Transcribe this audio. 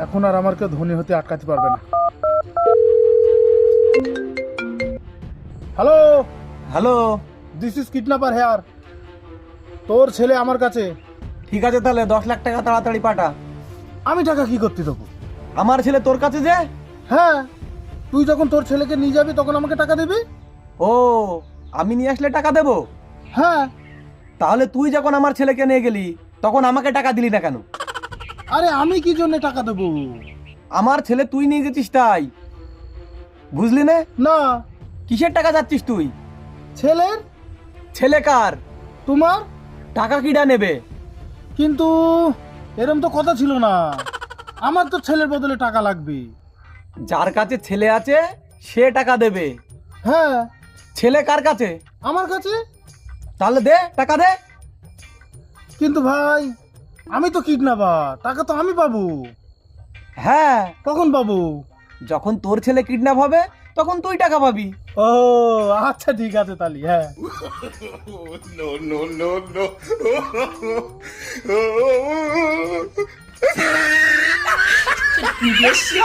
এখন আর আমার কেউ ধনী হতে আটকাতে পারবে না। Hello hello. This is kidnapper here. তোর ছেলে আমার কাছে। ঠিক আছে, তাহলে 10 লাখ টাকা তাড়াতাড়ি পাঠা। আমি টাকা কি করতে দেবো? আমার ছেলে তোর কাছে যে। হ্যাঁ, তুই যখন তোর ছেলেকে নিয়ে যাবি তখন আমাকে টাকা দিবি। ও, আমি নিয়ে আসলে টাকা দেবো? হ্যাঁ। তাহলে তুই যখন আমার ছেলেকে নিয়ে গেলি তখন আমাকে টাকা দিলি না কেন? আরে আমি কি জন্য টাকা দেবো? আমার ছেলে তুই নিয়ে গেছিস তাই, বুঝলি না? না, কিসের টাকা যাচ্ছিস তুই? ছেলের। ছেলে কার? তোমার। টাকা কিডা নেবে? কিন্তু এরম তো কথা ছিল না। আমার তো ছেলের বদলে টাকা লাগবে। যার কাছে ছেলে আছে সে টাকা দেবে। হ্যাঁ। ছেলে কার কাছে? আমার কাছে। তাহলে দে, টাকা দে। কিন্তু ভাই, আমি তো কিডন্যাপার, টাকা তো আমি পাবো। হ্যাঁ, কখন পাবো? যখন তোর ছেলে কিডন্যাপ হবে তখন তুই টাকা পাবি। ও আচ্ছা, ঠিক আছে তাহলে। হ্যাঁ।你别笑。